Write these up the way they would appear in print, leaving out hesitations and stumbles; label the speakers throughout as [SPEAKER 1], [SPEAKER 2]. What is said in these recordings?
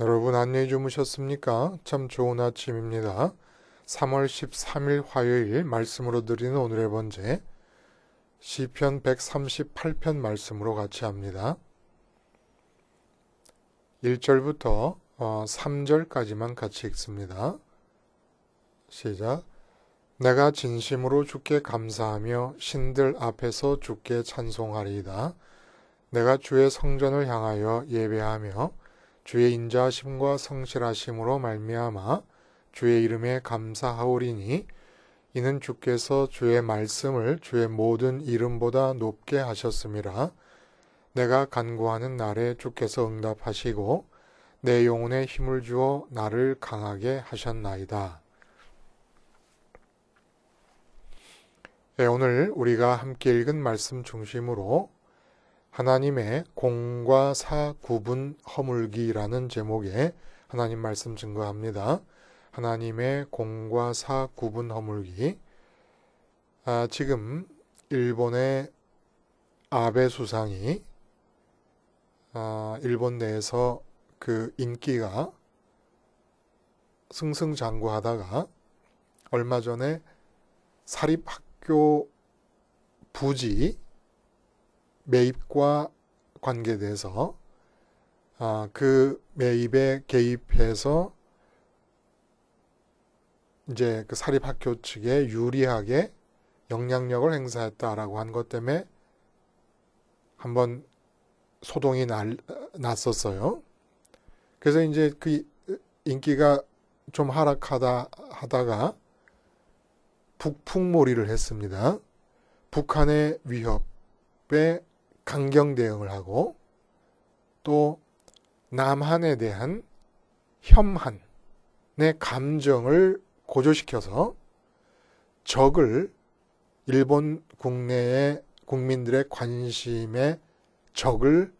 [SPEAKER 1] 여러분 안녕히 주무셨습니까? 참 좋은 아침입니다. 3월 13일 화요일 말씀으로 드리는 오늘의 번제 시편 138편 말씀으로 같이 합니다. 1절부터 3절까지만 같이 읽습니다. 시작. 내가 진심으로 주께 감사하며 신들 앞에서 주께 찬송하리이다. 내가 주의 성전을 향하여 예배하며 주의 인자하심과 성실하심으로 말미암아 주의 이름에 감사하오리니 이는 주께서 주의 말씀을 주의 모든 이름보다 높게 하셨음이라. 내가 간구하는 날에 주께서 응답하시고 내 영혼에 힘을 주어 나를 강하게 하셨나이다. 네, 오늘 우리가 함께 읽은 말씀 중심으로 하나님의 공과 사 구분 허물기라는 제목의 하나님 말씀 증거합니다. 하나님의 공과 사 구분 허물기. 지금 일본의 아베 수상이 일본 내에서 그 인기가 승승장구하다가 얼마 전에 사립학교 부지 매입과 관계돼서 그 매입에 개입해서 이제 그 사립학교 측에 유리하게 영향력을 행사했다라고 한 것 때문에 한번 소동이 났었어요. 그래서 이제 그 인기가 좀 하다가 북풍몰이를 했습니다. 북한의 위협에 강경 대응을 하고 또 남한에 대한 혐한의 감정을 고조시켜서 적을 일본 국내의 국민들의 관심의 적을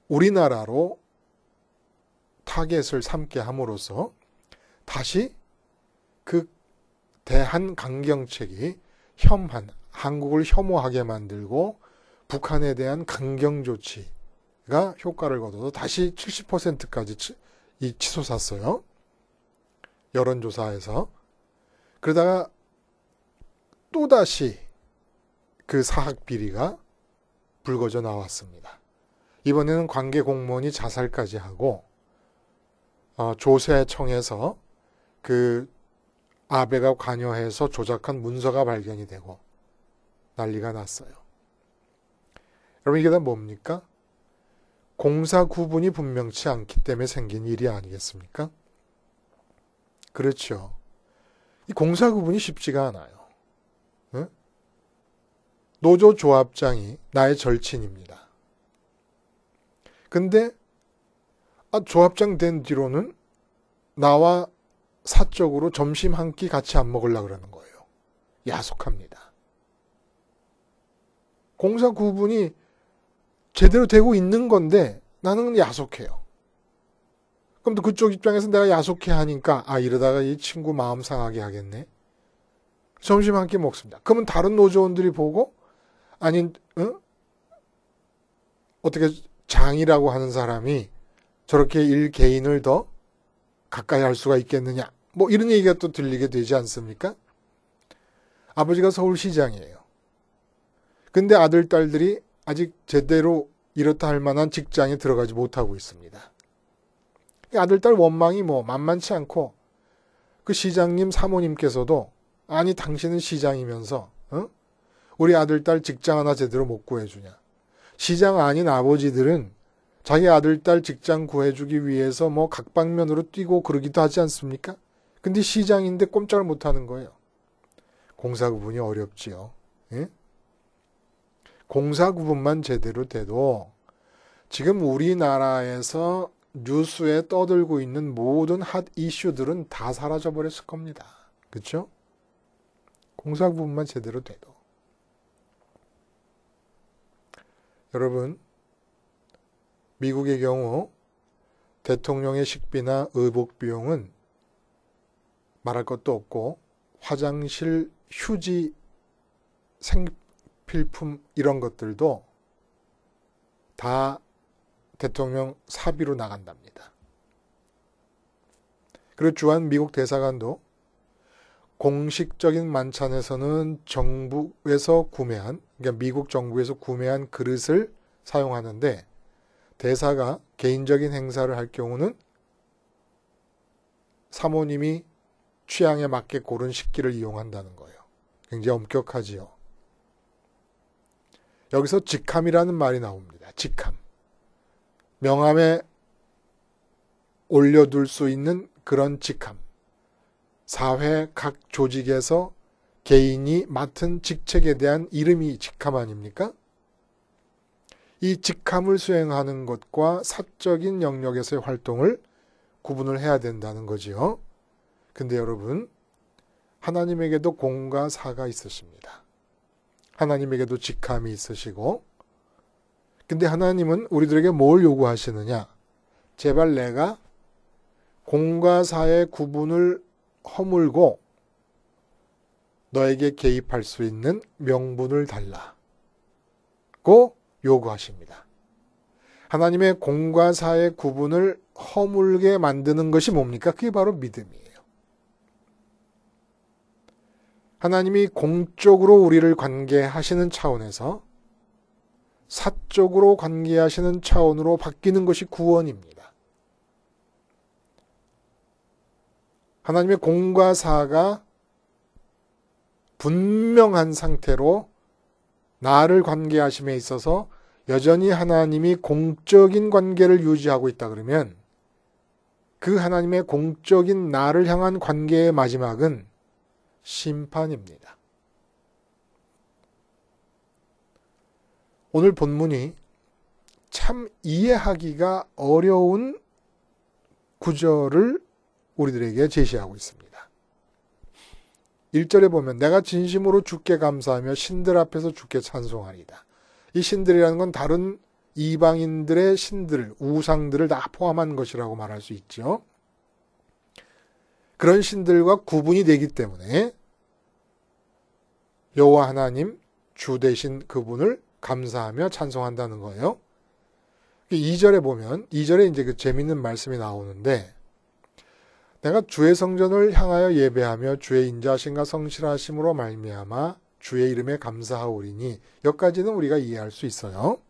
[SPEAKER 1] 우리나라로 타겟을 삼게 함으로써 다시 그 대한 강경책이 한국을 혐오하게 만들고 북한에 대한 강경 조치가 효과를 거둬서 다시 70%까지 치솟았어요. 여론조사에서. 그러다가 또다시 그 사학 비리가 불거져 나왔습니다. 이번에는 관계 공무원이 자살까지 하고 조세청에서 그 아베가 관여해서 조작한 문서가 발견이 되고 난리가 났어요. 여러분 이게 다 뭡니까? 공사 구분이 분명치 않기 때문에 생긴 일이 아니겠습니까? 그렇죠. 이 공사 구분이 쉽지가 않아요. 응? 노조 조합장이 나의 절친입니다. 근데 조합장 된 뒤로는 나와 사적으로 점심 한 끼 같이 안 먹으려고 그러는 거예요. 야속합니다. 공사 구분이 제대로 되고 있는 건데 나는 야속해요. 그럼 또 그쪽 입장에서 내가 야속해 하니까 이러다가 이 친구 마음 상하게 하겠네. 점심 한 끼 먹습니다. 그러면 다른 노조원들이 보고 어떻게 장이라고 하는 사람이 저렇게 일 개인을 더 가까이 할 수가 있겠느냐. 뭐 이런 얘기가 또 들리게 되지 않습니까? 아버지가 서울시장이에요. 근데 아들, 딸들이 아직 제대로 이렇다 할 만한 직장에 들어가지 못하고 있습니다. 아들, 딸 원망이 만만치 않고 그 시장님 사모님께서도 당신은 시장이면서 우리 아들, 딸 직장 하나 제대로 못 구해주냐. 시장 아닌 아버지들은 자기 아들, 딸 직장 구해주기 위해서 각방면으로 뛰고 그러기도 하지 않습니까? 근데 시장인데 꼼짝을 못하는 거예요. 공사 구분이 어렵지요. 예? 공사 구분만 제대로 돼도 지금 우리나라에서 뉴스에 떠들고 있는 모든 핫 이슈들은 다 사라져 버렸을 겁니다. 그렇죠? 공사 구분만 제대로 돼도. 여러분, 미국의 경우 대통령의 식비나 의복 비용은 말할 것도 없고 화장실, 휴지, 생필품 이런 것들도 다 대통령 사비로 나간답니다. 그리고 주한 미국 대사관도 공식적인 만찬에서는 정부에서 구매한, 그러니까 미국 정부에서 구매한 그릇을 사용하는데 대사가 개인적인 행사를 할 경우는 사모님이 취향에 맞게 고른 식기를 이용한다는 거예요. 굉장히 엄격하지요. 여기서 직함이라는 말이 나옵니다. 직함. 명함에 올려둘 수 있는 그런 직함. 사회 각 조직에서 개인이 맡은 직책에 대한 이름이 직함 아닙니까? 이 직함을 수행하는 것과 사적인 영역에서의 활동을 구분을 해야 된다는 거지요. 근데 여러분, 하나님에게도 공과 사가 있으십니다. 하나님에게도 직함이 있으시고, 근데 하나님은 우리들에게 뭘 요구하시느냐? 제발 내가 공과 사의 구분을 허물고 너에게 개입할 수 있는 명분을 달라고 요구하십니다. 하나님의 공과 사의 구분을 허물게 만드는 것이 뭡니까? 그게 바로 믿음이에요. 하나님이 공적으로 우리를 관계하시는 차원에서 사적으로 관계하시는 차원으로 바뀌는 것이 구원입니다. 하나님의 공과 사가 분명한 상태로 나를 관계하심에 있어서 여전히 하나님이 공적인 관계를 유지하고 있다 그러면 그 하나님의 공적인 나를 향한 관계의 마지막은 심판입니다. 오늘 본문이 참 이해하기가 어려운 구절을 우리들에게 제시하고 있습니다. 1절에 보면 내가 진심으로 주께 감사하며 신들 앞에서 주께 찬송하리이다. 이 신들이라는 건 다른 이방인들의 신들, 우상들을 다 포함한 것이라고 말할 수 있죠. 그런 신들과 구분이 되기 때문에 여호와 하나님, 주 되신 그분을 감사하며 찬송한다는 거예요. 2절에 보면 2절에 이제 그 재밌는 말씀이 나오는데 내가 주의 성전을 향하여 예배하며 주의 인자하심과 성실하심으로 말미암아 주의 이름에 감사하오리니 여기까지는 우리가 이해할 수 있어요.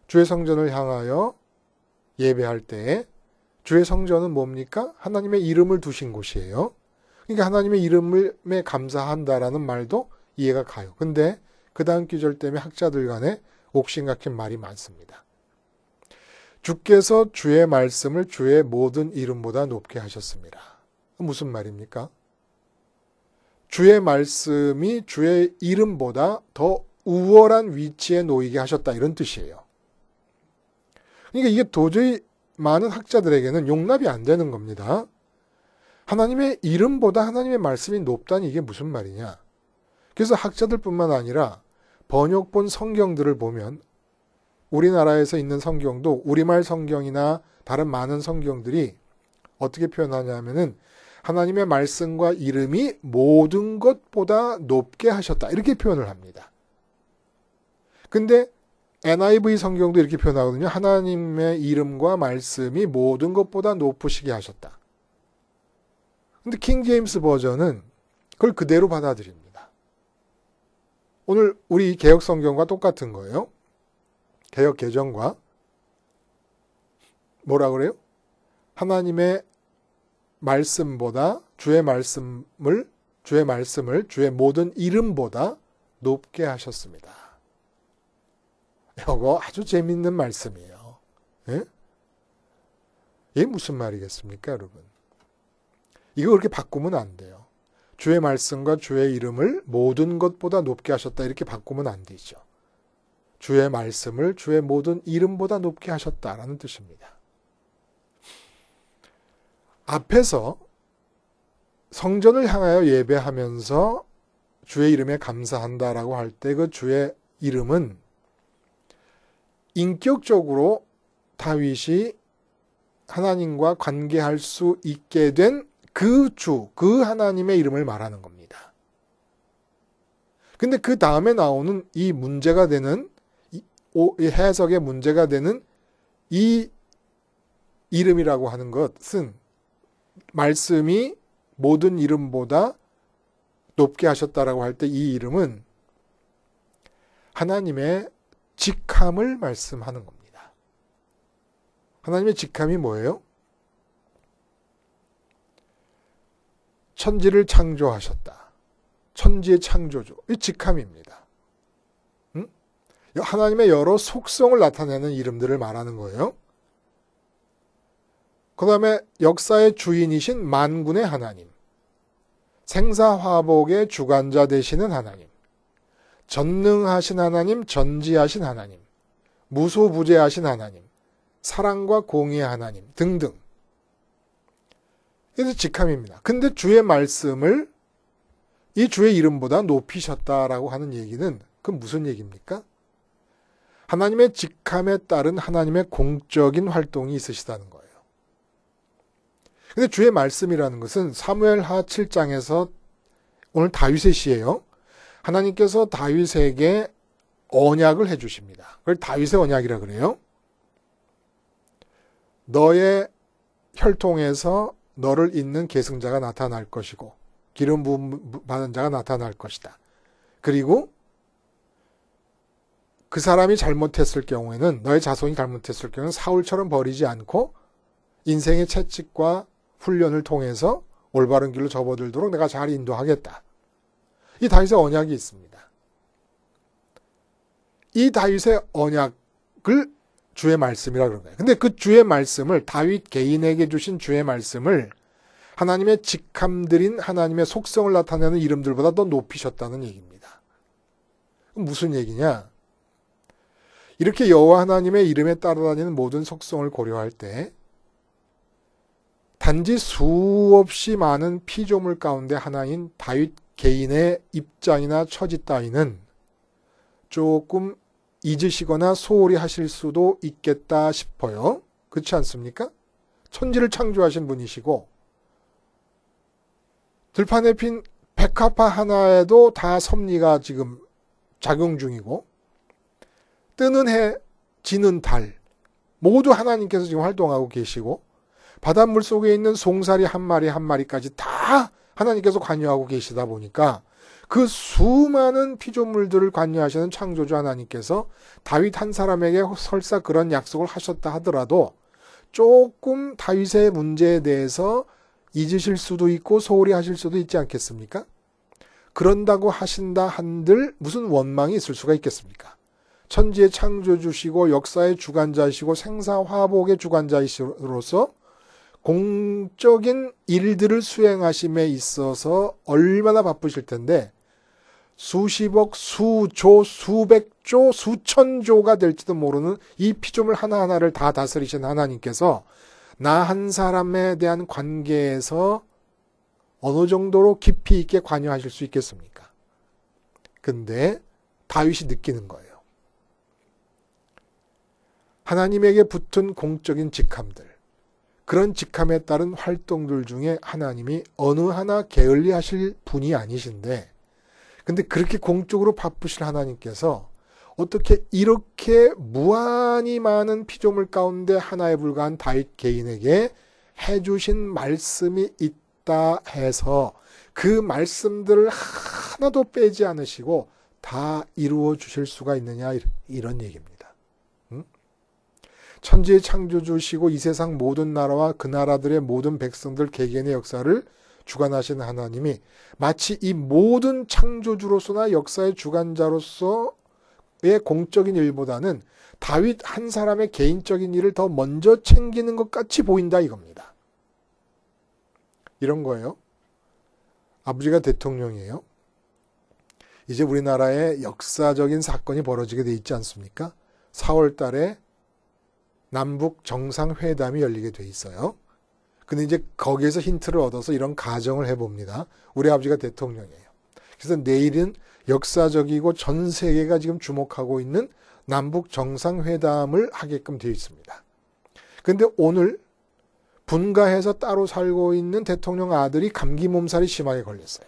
[SPEAKER 1] 주의 성전을 향하여 예배할 때 주의 성전은 뭡니까? 하나님의 이름을 두신 곳이에요. 그러니까 하나님의 이름에 감사한다라는 말도 이해가 가요. 근데 그 다음 구절 때문에 학자들 간에 옥신각신 말이 많습니다. 주께서 주의 말씀을 주의 모든 이름보다 높게 하셨습니다. 무슨 말입니까? 주의 말씀이 주의 이름보다 더 우월한 위치에 놓이게 하셨다 이런 뜻이에요. 그러니까 이게 도저히 많은 학자들에게는 용납이 안 되는 겁니다. 하나님의 이름보다 하나님의 말씀이 높다니 이게 무슨 말이냐. 그래서 학자들뿐만 아니라 번역본 성경들을 보면 우리나라에서 있는 성경도 우리말 성경이나 다른 많은 성경들이 어떻게 표현하냐면은 하나님의 말씀과 이름이 모든 것보다 높게 하셨다. 이렇게 표현을 합니다. 근데 NIV 성경도 이렇게 표현하거든요. 하나님의 이름과 말씀이 모든 것보다 높으시게 하셨다. 근데 킹 제임스 버전은 그걸 그대로 받아들입니다. 오늘 우리 개역 성경과 똑같은 거예요. 개역 개정과 뭐라 그래요? 하나님의 말씀보다 주의 말씀을 주의 모든 이름보다 높게 하셨습니다. 이거 아주 재밌는 말씀이에요. 예? 이게 무슨 말이겠습니까, 여러분? 이거 그렇게 바꾸면 안 돼요. 주의 말씀과 주의 이름을 모든 것보다 높게 하셨다 이렇게 바꾸면 안 되죠. 주의 말씀을 주의 모든 이름보다 높게 하셨다라는 뜻입니다. 앞에서 성전을 향하여 예배하면서 주의 이름에 감사한다라고 할 때 그 주의 이름은 인격적으로 다윗이 하나님과 관계할 수 있게 된 그 주, 그 하나님의 이름을 말하는 겁니다. 근데 그 다음에 나오는 이 문제가 되는 이 해석의 문제가 되는 이 이름이라고 하는 것은 말씀이 모든 이름보다 높게 하셨다라고 할 때 이 이름은 하나님의 직함을 말씀하는 겁니다. 하나님의 직함이 뭐예요? 천지를 창조하셨다. 천지의 창조주. 이 직함입니다. 하나님의 여러 속성을 나타내는 이름들을 말하는 거예요. 그 다음에 역사의 주인이신 만군의 하나님, 생사화복의 주관자 되시는 하나님, 전능하신 하나님, 전지하신 하나님, 무소부재하신 하나님, 사랑과 공의의 하나님 등등. 그래서 직함입니다. 근데 주의 말씀을 이 주의 이름보다 높이셨다라고 하는 얘기는 그건 무슨 얘기입니까? 하나님의 직함에 따른 하나님의 공적인 활동이 있으시다는 거예요. 근데 주의 말씀이라는 것은 사무엘하 7장에서 오늘 다윗의 시예요. 하나님께서 다윗에게 언약을 해주십니다. 그걸 다윗의 언약이라 그래요. 너의 혈통에서 너를 잇는 계승자가 나타날 것이고 기름 부음 받은 자가 나타날 것이다. 그리고 그 사람이 잘못했을 경우에는 너의 자손이 잘못했을 경우에는 사울처럼 버리지 않고 인생의 채찍과 훈련을 통해서 올바른 길로 접어들도록 내가 잘 인도하겠다. 이 다윗의 언약이 있습니다. 이 다윗의 언약을 주의 말씀이라 그런 거예요. 근데 그 주의 말씀을 다윗 개인에게 주신 주의 말씀을 하나님의 직함들인 하나님의 속성을 나타내는 이름들보다 더 높이셨다는 얘기입니다. 무슨 얘기냐? 이렇게 여호와 하나님의 이름에 따라다니는 모든 속성을 고려할 때 단지 수없이 많은 피조물 가운데 하나인 다윗 개인의 입장이나 처지 따위는 조금 잊으시거나 소홀히 하실 수도 있겠다 싶어요. 그렇지 않습니까? 천지를 창조하신 분이시고 들판에 핀 백합화 하나에도 다 섭리가 지금 작용 중이고 뜨는 해, 지는 달 모두 하나님께서 지금 활동하고 계시고 바닷물 속에 있는 송사리 한 마리 한 마리까지 다 하나님께서 관여하고 계시다 보니까 그 수많은 피조물들을 관여하시는 창조주 하나님께서 다윗 한 사람에게 설사 그런 약속을 하셨다 하더라도 조금 다윗의 문제에 대해서 잊으실 수도 있고 소홀히 하실 수도 있지 않겠습니까? 그런다고 하신다 한들 무슨 원망이 있을 수가 있겠습니까? 천지의 창조주시고 역사의 주관자이시고 생사화복의 주관자이시로서 공적인 일들을 수행하심에 있어서 얼마나 바쁘실 텐데 수십억, 수조, 수백조, 수천조가 될지도 모르는 이 피조물 하나하나를 다 다스리신 하나님께서 나 한 사람에 대한 관계에서 어느 정도로 깊이 있게 관여하실 수 있겠습니까? 근데 다윗이 느끼는 거예요. 하나님에게 붙은 공적인 직함들, 그런 직함에 따른 활동들 중에 하나님이 어느 하나 게을리 하실 분이 아니신데 근데 그렇게 공적으로 바쁘실 하나님께서 어떻게 이렇게 무한히 많은 피조물 가운데 하나에 불과한 다윗 개인에게 해주신 말씀이 있다 해서 그 말씀들을 하나도 빼지 않으시고 다 이루어 주실 수가 있느냐 이런 얘기입니다. 천지의 창조주시고 이 세상 모든 나라와 그 나라들의 모든 백성들 개개인의 역사를 주관하시는 하나님이 마치 이 모든 창조주로서나 역사의 주관자로서의 공적인 일보다는 다윗 한 사람의 개인적인 일을 더 먼저 챙기는 것 같이 보인다 이겁니다. 이런 거예요. 아버지가 대통령이에요. 이제 우리나라에 역사적인 사건이 벌어지게 돼 있지 않습니까? 4월 달에 남북 정상회담이 열리게 돼 있어요. 근데 이제 거기에서 힌트를 얻어서 이런 가정을 해봅니다. 우리 아버지가 대통령이에요. 그래서 내일은 역사적이고 전 세계가 지금 주목하고 있는 남북 정상회담을 하게끔 되어 있습니다. 근데 오늘 분가해서 따로 살고 있는 대통령 아들이 감기 몸살이 심하게 걸렸어요.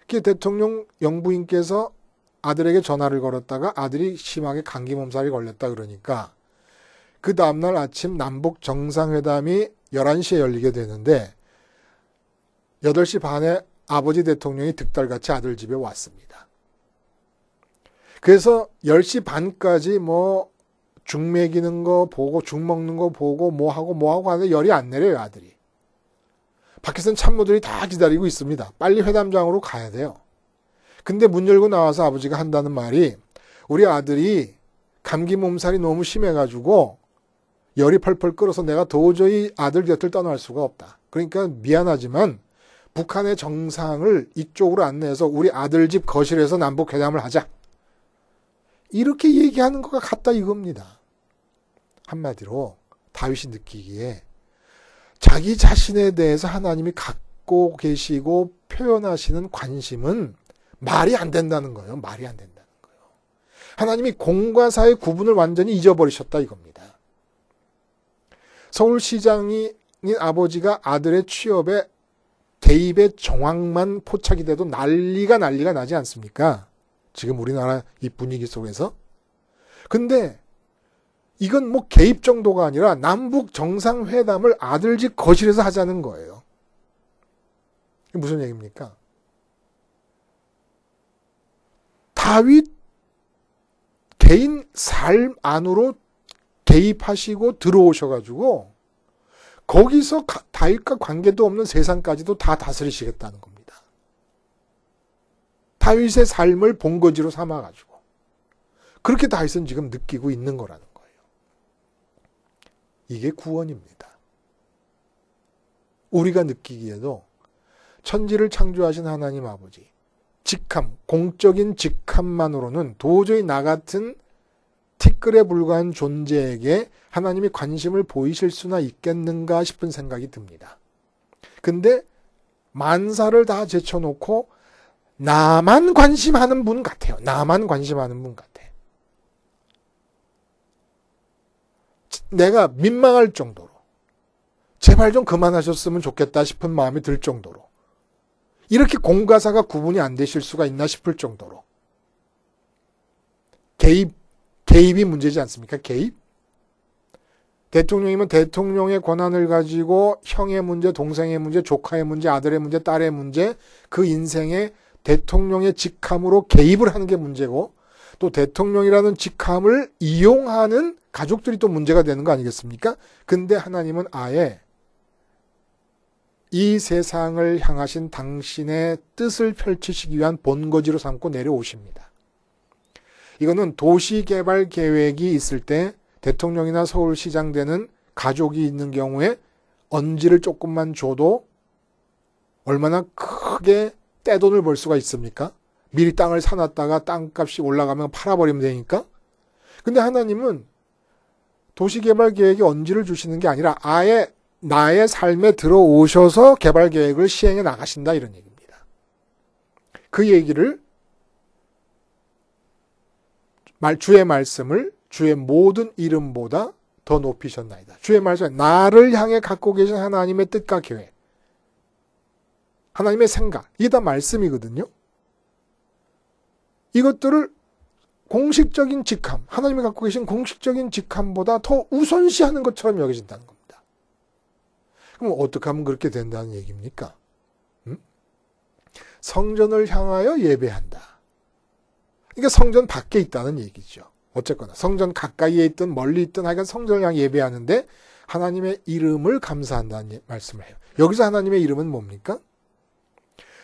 [SPEAKER 1] 그 대통령 영부인께서 아들에게 전화를 걸었다가 아들이 심하게 감기 몸살이 걸렸다 그러니까 그 다음날 아침 남북 정상회담이 11시에 열리게 되는데 8시 반에 아버지 대통령이 득달같이 아들 집에 왔습니다. 그래서 10시 반까지 죽 먹이는 거 보고 죽 먹는 거 보고 뭐하고 하는데 열이 안 내려요, 아들이. 밖에서는 참모들이 다 기다리고 있습니다. 빨리 회담장으로 가야 돼요. 근데 문 열고 나와서 아버지가 한다는 말이 우리 아들이 감기 몸살이 너무 심해가지고 열이 펄펄 끓어서 내가 도저히 아들 곁을 떠날 수가 없다. 그러니까 미안하지만 북한의 정상을 이쪽으로 안내해서 우리 아들 집 거실에서 남북 회담을 하자. 이렇게 얘기하는 것과 같다 이겁니다. 한마디로 다윗이 느끼기에 자기 자신에 대해서 하나님이 갖고 계시고 표현하시는 관심은 말이 안 된다는 거예요. 말이 안 된다는 거예요. 하나님이 공과 사의 구분을 완전히 잊어버리셨다 이겁니다. 서울시장인 아버지가 아들의 취업에 대입의 정황만 포착이 돼도 난리가 나지 않습니까? 지금 우리나라 이 분위기 속에서. 근데 이건 개입 정도가 아니라 남북 정상회담을 아들 집 거실에서 하자는 거예요. 이게 무슨 얘기입니까? 다윗 개인 삶 안으로 개입하시고 들어오셔가지고 거기서 다윗과 관계도 없는 세상까지도 다 다스리시겠다는 겁니다. 다윗의 삶을 본거지로 삼아가지고 그렇게 다윗은 지금 느끼고 있는 거라는 거예요. 이게 구원입니다. 우리가 느끼기에도 천지를 창조하신 하나님 아버지, 직함, 공적인 직함만으로는 도저히 나 같은 티끌에 불과한 존재에게 하나님이 관심을 보이실 수나 있겠는가 싶은 생각이 듭니다. 근데 만사를 다 제쳐놓고 나만 관심하는 분 같아요. 나만 관심하는 분 같아. 내가 민망할 정도로 제발 좀 그만하셨으면 좋겠다 싶은 마음이 들 정도로 이렇게 공과 사가 구분이 안 되실 수가 있나 싶을 정도로 개입이 문제지 않습니까? 개입? 대통령이면 대통령의 권한을 가지고 형의 문제, 동생의 문제, 조카의 문제, 아들의 문제, 딸의 문제, 그 인생에 대통령의 직함으로 개입을 하는 게 문제고 또 대통령이라는 직함을 이용하는 가족들이 또 문제가 되는 거 아니겠습니까? 근데 하나님은 아예 이 세상을 향하신 당신의 뜻을 펼치시기 위한 본거지로 삼고 내려오십니다. 이거는 도시개발 계획이 있을 때 대통령이나 서울시장 되는 가족이 있는 경우에 언지를 조금만 줘도 얼마나 크게 떼돈을 벌 수가 있습니까? 미리 땅을 사놨다가 땅값이 올라가면 팔아버리면 되니까. 근데 하나님은 도시개발 계획에 언지를 주시는 게 아니라 아예 나의 삶에 들어오셔서 개발 계획을 시행해 나가신다 이런 얘기입니다. 그 얘기를 주의 말씀을 주의 모든 이름보다 더 높이셨나이다. 주의 말씀에 나를 향해 갖고 계신 하나님의 뜻과 계획, 하나님의 생각, 이게 다 말씀이거든요. 이것들을 공식적인 직함, 하나님이 갖고 계신 공식적인 직함보다 더 우선시하는 것처럼 여겨진다는 겁니다. 그럼 어떻게 하면 그렇게 된다는 얘기입니까? 성전을 향하여 예배한다. 그러니까 성전 밖에 있다는 얘기죠. 어쨌거나 성전 가까이에 있든 멀리 있든 하여간 성전을 향해 예배하는데 하나님의 이름을 감사한다는 말씀을 해요. 여기서 하나님의 이름은 뭡니까?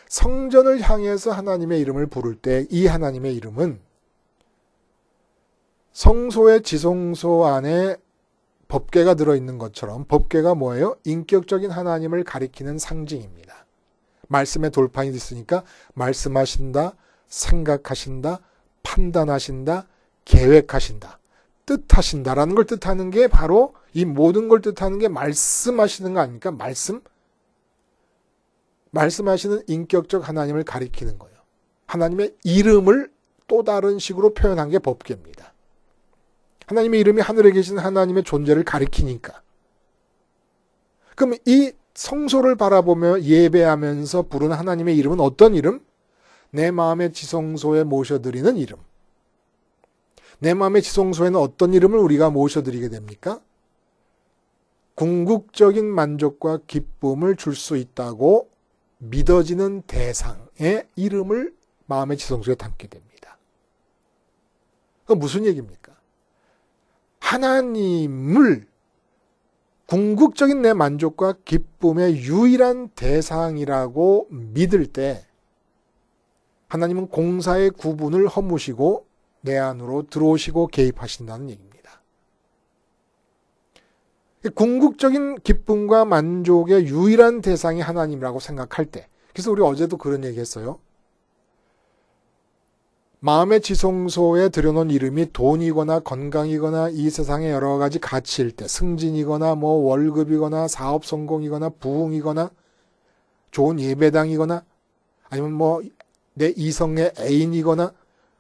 [SPEAKER 1] 성전을 향해서 하나님의 이름을 부를 때 이 하나님의 이름은 성소의 지성소 안에 법궤가 들어있는 것처럼 법궤가 뭐예요? 인격적인 하나님을 가리키는 상징입니다. 말씀의 돌판이 있으니까 말씀하신다, 생각하신다, 판단하신다, 계획하신다, 뜻하신다라는 걸 뜻하는 게 바로 이 모든 걸 뜻하는 게 말씀하시는 거 아닙니까? 말씀하시는 인격적 하나님을 가리키는 거예요. 하나님의 이름을 또 다른 식으로 표현한 게 법궤입니다. 하나님의 이름이 하늘에 계신 하나님의 존재를 가리키니까. 그럼 이 성소를 바라보며 예배하면서 부르는 하나님의 이름은 어떤 이름? 내 마음의 지성소에 모셔드리는 이름. 내 마음의 지성소에는 어떤 이름을 우리가 모셔드리게 됩니까? 궁극적인 만족과 기쁨을 줄 수 있다고 믿어지는 대상의 이름을 마음의 지성소에 담게 됩니다. 그건 무슨 얘기입니까? 하나님을 궁극적인 내 만족과 기쁨의 유일한 대상이라고 믿을 때 하나님은 공사의 구분을 허무시고 내 안으로 들어오시고 개입하신다는 얘기입니다. 궁극적인 기쁨과 만족의 유일한 대상이 하나님이라고 생각할 때, 그래서 우리 어제도 그런 얘기 했어요. 마음의 지성소에 들여놓은 이름이 돈이거나 건강이거나 이 세상의 여러 가지 가치일 때, 승진이거나 뭐 월급이거나 사업 성공이거나 부흥이거나 좋은 예배당이거나 아니면 뭐 내 이성의 애인이거나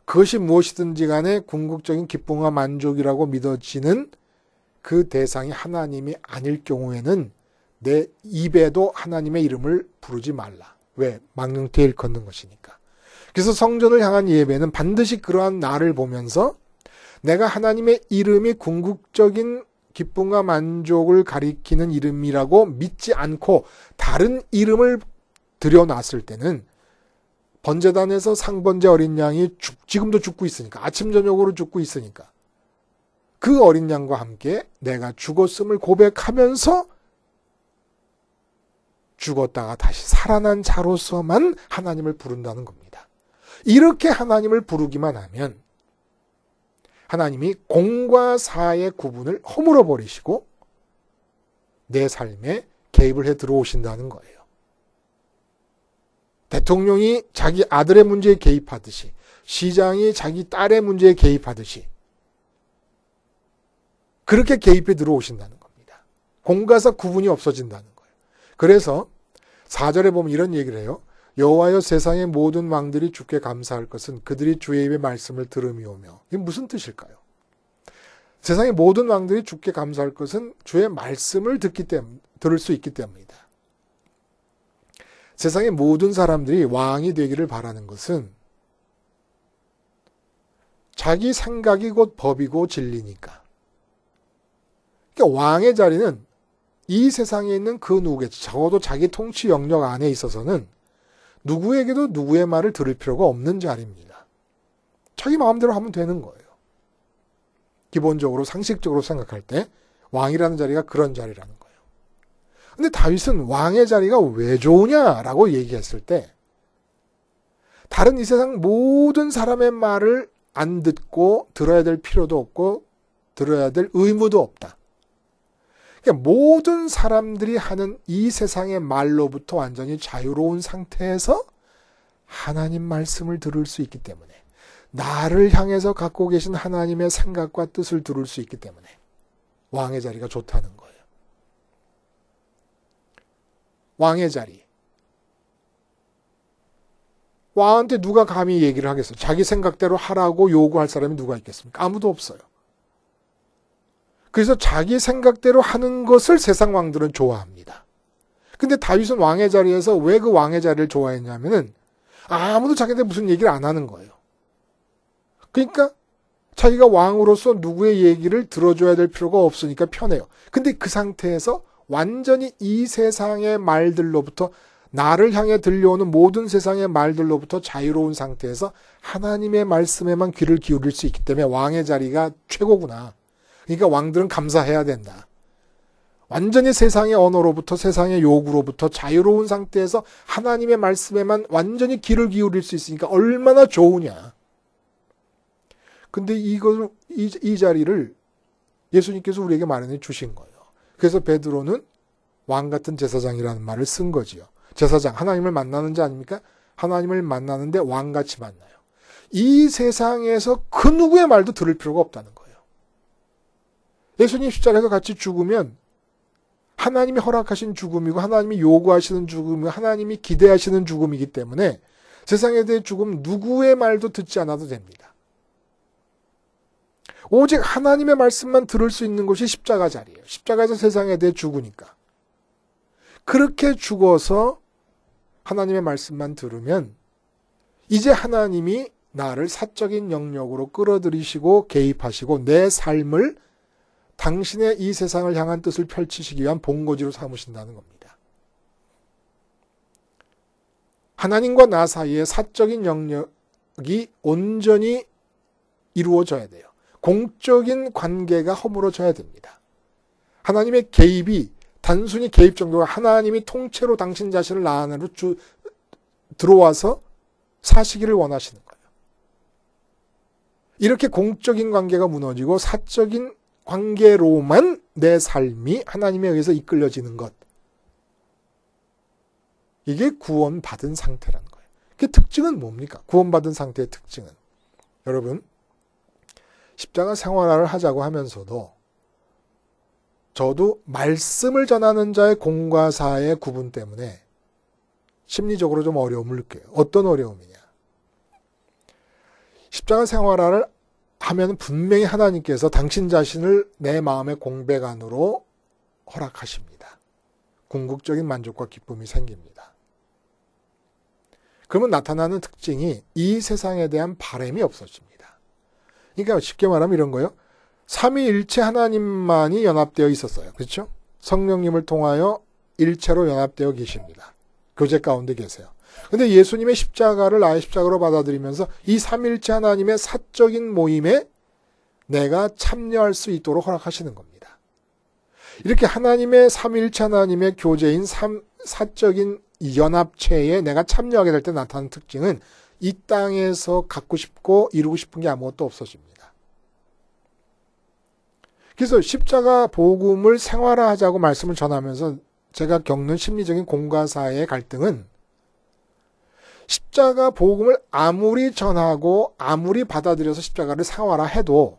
[SPEAKER 1] 그것이 무엇이든지 간에 궁극적인 기쁨과 만족이라고 믿어지는 그 대상이 하나님이 아닐 경우에는 내 입에도 하나님의 이름을 부르지 말라. 왜? 망령되이 일컫는 것이니까. 그래서 성전을 향한 예배는 반드시 그러한 나를 보면서 내가 하나님의 이름이 궁극적인 기쁨과 만족을 가리키는 이름이라고 믿지 않고 다른 이름을 들여놨을 때는 번제단에서 상번제 어린 양이 지금도 죽고 있으니까, 아침 저녁으로 죽고 있으니까 그 어린 양과 함께 내가 죽었음을 고백하면서 죽었다가 다시 살아난 자로서만 하나님을 부른다는 겁니다. 이렇게 하나님을 부르기만 하면 하나님이 공과 사의 구분을 허물어 버리시고 내 삶에 개입을 해 들어오신다는 거예요. 대통령이 자기 아들의 문제에 개입하듯이, 시장이 자기 딸의 문제에 개입하듯이 그렇게 개입해 들어오신다는 겁니다. 공과사 구분이 없어진다는 거예요. 그래서 4절에 보면 이런 얘기를 해요. 여호와여 세상의 모든 왕들이 주께 감사할 것은 그들이 주의 입의 말씀을 들음이오며. 이게 무슨 뜻일까요? 세상의 모든 왕들이 주께 감사할 것은 주의 말씀을 들을 수 있기 때문이다. 세상의 모든 사람들이 왕이 되기를 바라는 것은 자기 생각이 곧 법이고 진리니까. 그러니까 왕의 자리는 이 세상에 있는 그 누구겠지. 적어도 자기 통치 영역 안에 있어서는 누구에게도 누구의 말을 들을 필요가 없는 자리입니다. 자기 마음대로 하면 되는 거예요. 기본적으로 상식적으로 생각할 때 왕이라는 자리가 그런 자리라는 거예요. 근데 다윗은 왕의 자리가 왜 좋으냐라고 얘기했을 때 다른 이 세상 모든 사람의 말을 안 듣고 들어야 될 필요도 없고 들어야 될 의무도 없다. 그러니까 모든 사람들이 하는 이 세상의 말로부터 완전히 자유로운 상태에서 하나님 말씀을 들을 수 있기 때문에 나를 향해서 갖고 계신 하나님의 생각과 뜻을 들을 수 있기 때문에 왕의 자리가 좋다는 거예요. 왕의 자리. 왕한테 누가 감히 얘기를 하겠어요? 자기 생각대로 하라고 요구할 사람이 누가 있겠습니까? 아무도 없어요. 그래서 자기 생각대로 하는 것을 세상 왕들은 좋아합니다. 근데 다윗은 왕의 자리에서 왜 그 왕의 자리를 좋아했냐면은 아무도 자기한테 무슨 얘기를 안 하는 거예요. 그러니까 자기가 왕으로서 누구의 얘기를 들어줘야 될 필요가 없으니까 편해요. 근데 그 상태에서 완전히 이 세상의 말들로부터 나를 향해 들려오는 모든 세상의 말들로부터 자유로운 상태에서 하나님의 말씀에만 귀를 기울일 수 있기 때문에 왕의 자리가 최고구나. 그러니까 왕들은 감사해야 된다. 완전히 세상의 언어로부터 세상의 요구로부터 자유로운 상태에서 하나님의 말씀에만 완전히 귀를 기울일 수 있으니까 얼마나 좋으냐. 근데 이 자리를 예수님께서 우리에게 마련해 주신 거예요. 그래서 베드로는 왕 같은 제사장이라는 말을 쓴 거지요. 제사장, 하나님을 만나는 자 아닙니까? 하나님을 만나는데 왕같이 만나요. 이 세상에서 그 누구의 말도 들을 필요가 없다는 거예요. 예수님 십자가에서 같이 죽으면 하나님이 허락하신 죽음이고 하나님이 요구하시는 죽음이고 하나님이 기대하시는 죽음이기 때문에 세상에 대해 죽음 누구의 말도 듣지 않아도 됩니다. 오직 하나님의 말씀만 들을 수 있는 곳이 십자가 자리예요. 십자가에서 세상에 대해 죽으니까. 그렇게 죽어서 하나님의 말씀만 들으면 이제 하나님이 나를 사적인 영역으로 끌어들이시고 개입하시고 내 삶을 당신의 이 세상을 향한 뜻을 펼치시기 위한 본거지로 삼으신다는 겁니다. 하나님과 나 사이에 사적인 영역이 온전히 이루어져야 돼요. 공적인 관계가 허물어져야 됩니다. 하나님의 개입이 단순히 개입 정도가 하나님이 통째로 당신 자신을 나 안으로 들어와서 사시기를 원하시는 거예요. 이렇게 공적인 관계가 무너지고 사적인 관계로만 내 삶이 하나님에 의해서 이끌려지는 것. 이게 구원받은 상태라는 거예요. 그 특징은 뭡니까? 구원받은 상태의 특징은. 여러분, 십자가 생활화를 하자고 하면서도 저도 말씀을 전하는 자의 공과 사의 구분 때문에 심리적으로 좀 어려움을 느껴요. 어떤 어려움이냐. 십자가 생활화를 하면 분명히 하나님께서 당신 자신을 내 마음의 공백안으로 허락하십니다. 궁극적인 만족과 기쁨이 생깁니다. 그러면 나타나는 특징이 이 세상에 대한 바람이 없어집니다. 그러니까 쉽게 말하면 이런 거예요. 삼위일체 하나님만이 연합되어 있었어요. 그렇죠? 성령님을 통하여 일체로 연합되어 계십니다. 교제 가운데 계세요. 근데 예수님의 십자가를 나의 십자가로 받아들이면서 이 삼위일체 하나님의 사적인 모임에 내가 참여할 수 있도록 허락하시는 겁니다. 이렇게 하나님의 삼위일체 하나님의 교제인 사적인 연합체에 내가 참여하게 될 때 나타나는 특징은 이 땅에서 갖고 싶고 이루고 싶은 게 아무것도 없어집니다. 그래서 십자가 복음을 생활화하자고 말씀을 전하면서 제가 겪는 심리적인 공과 사의 갈등은 십자가 복음을 아무리 전하고 아무리 받아들여서 십자가를 생활화해도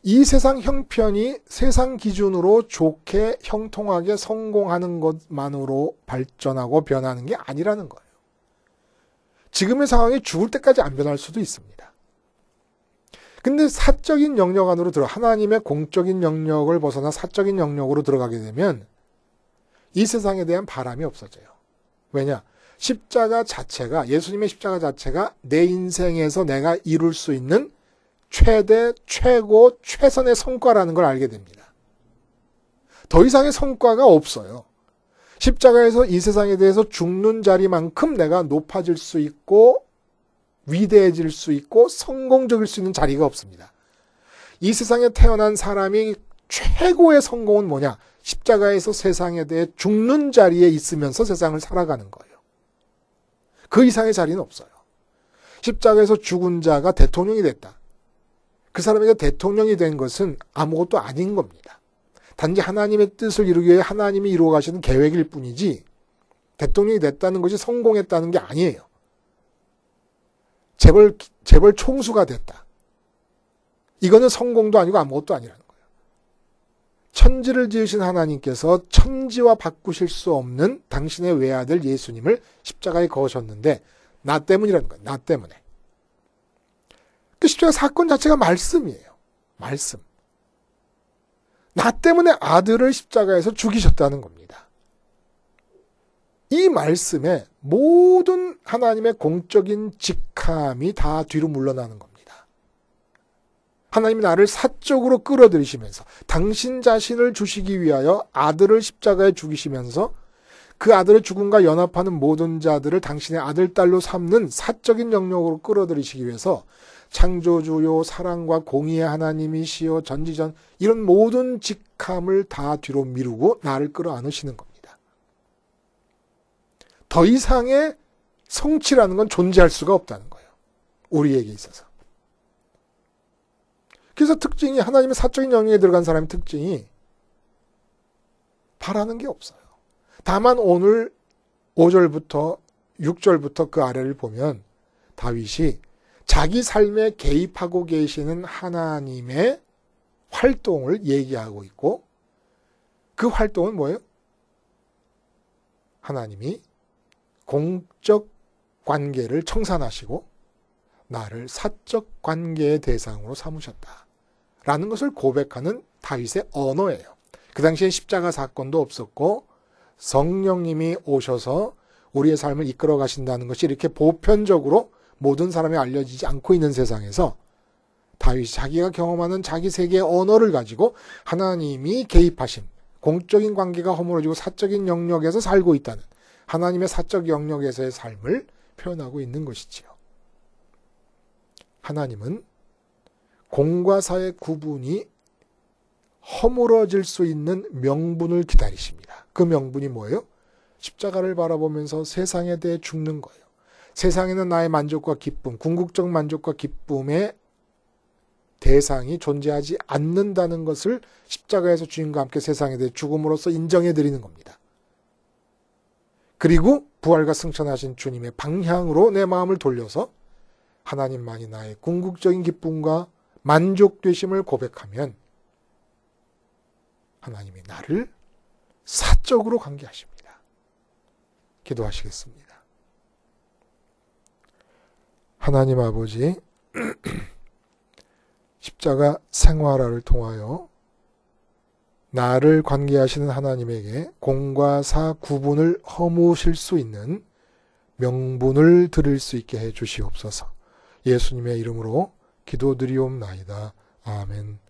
[SPEAKER 1] 이 세상 형편이 세상 기준으로 좋게 형통하게 성공하는 것만으로 발전하고 변하는 게 아니라는 거예요. 지금의 상황이 죽을 때까지 안 변할 수도 있습니다. 근데 사적인 영역 안으로 하나님의 공적인 영역을 벗어나 사적인 영역으로 들어가게 되면 이 세상에 대한 바람이 없어져요. 왜냐? 십자가 자체가, 예수님의 십자가 자체가 내 인생에서 내가 이룰 수 있는 최대, 최고, 최선의 성과라는 걸 알게 됩니다. 더 이상의 성과가 없어요. 십자가에서 이 세상에 대해서 죽는 자리만큼 내가 높아질 수 있고 위대해질 수 있고 성공적일 수 있는 자리가 없습니다. 이 세상에 태어난 사람이 최고의 성공은 뭐냐? 십자가에서 세상에 대해 죽는 자리에 있으면서 세상을 살아가는 거예요. 그 이상의 자리는 없어요. 십자가에서 죽은 자가 대통령이 됐다. 그 사람에게 대통령이 된 것은 아무것도 아닌 겁니다. 단지 하나님의 뜻을 이루기 위해 하나님이 이루어 가시는 계획일 뿐이지 대통령이 됐다는 것이 성공했다는 게 아니에요. 재벌 총수가 됐다. 이거는 성공도 아니고 아무것도 아니라는 거예요. 천지를 지으신 하나님께서 천지와 바꾸실 수 없는 당신의 외아들 예수님을 십자가에 거셨는데 나 때문이라는 거예요. 나 때문에. 그 십자가 사건 자체가 말씀이에요. 말씀. 나 때문에 아들을 십자가에서 죽이셨다는 겁니다. 이 말씀에 모든 하나님의 공적인 직함이 다 뒤로 물러나는 겁니다. 하나님이 나를 사적으로 끌어들이시면서 당신 자신을 주시기 위하여 아들을 십자가에 죽이시면서 그 아들의 죽음과 연합하는 모든 자들을 당신의 아들, 딸로 삼는 사적인 영역으로 끌어들이시기 위해서 창조주요 사랑과 공의의 하나님이시여 전지전 이런 모든 직함을 다 뒤로 미루고 나를 끌어안으시는 겁니다. 더 이상의 성취라는 건 존재할 수가 없다는 거예요. 우리에게 있어서. 그래서 특징이 하나님의 사적인 영역에 들어간 사람의 특징이 바라는 게 없어요. 다만 오늘 5절부터 6절부터 그 아래를 보면 다윗이 자기 삶에 개입하고 계시는 하나님의 활동을 얘기하고 있고 그 활동은 뭐예요? 하나님이 공적 관계를 청산하시고 나를 사적 관계의 대상으로 삼으셨다라는 것을 고백하는 다윗의 언어예요. 그 당시엔 십자가 사건도 없었고 성령님이 오셔서 우리의 삶을 이끌어 가신다는 것이 이렇게 보편적으로 모든 사람이 알려지지 않고 있는 세상에서 다윗이 자기가 경험하는 자기 세계의 언어를 가지고 하나님이 개입하신 공적인 관계가 허물어지고 사적인 영역에서 살고 있다는 하나님의 사적 영역에서의 삶을 표현하고 있는 것이지요. 하나님은 공과 사의 구분이 허물어질 수 있는 명분을 기다리십니다. 그 명분이 뭐예요? 십자가를 바라보면서 세상에 대해 죽는 거예요. 세상에는 나의 만족과 기쁨, 궁극적 만족과 기쁨의 대상이 존재하지 않는다는 것을 십자가에서 주님과 함께 세상에 대해 죽음으로써 인정해 드리는 겁니다. 그리고 부활과 승천하신 주님의 방향으로 내 마음을 돌려서 하나님만이 나의 궁극적인 기쁨과 만족되심을 고백하면 하나님이 나를 사적으로 관계하십니다. 기도하시겠습니다. 하나님 아버지, 십자가 생활화를 통하여 나를 관계하시는 하나님에게 공과 사 구분을 허무실 수 있는 명분을 드릴 수 있게 해 주시옵소서. 예수님의 이름으로 기도드리옵나이다. 아멘.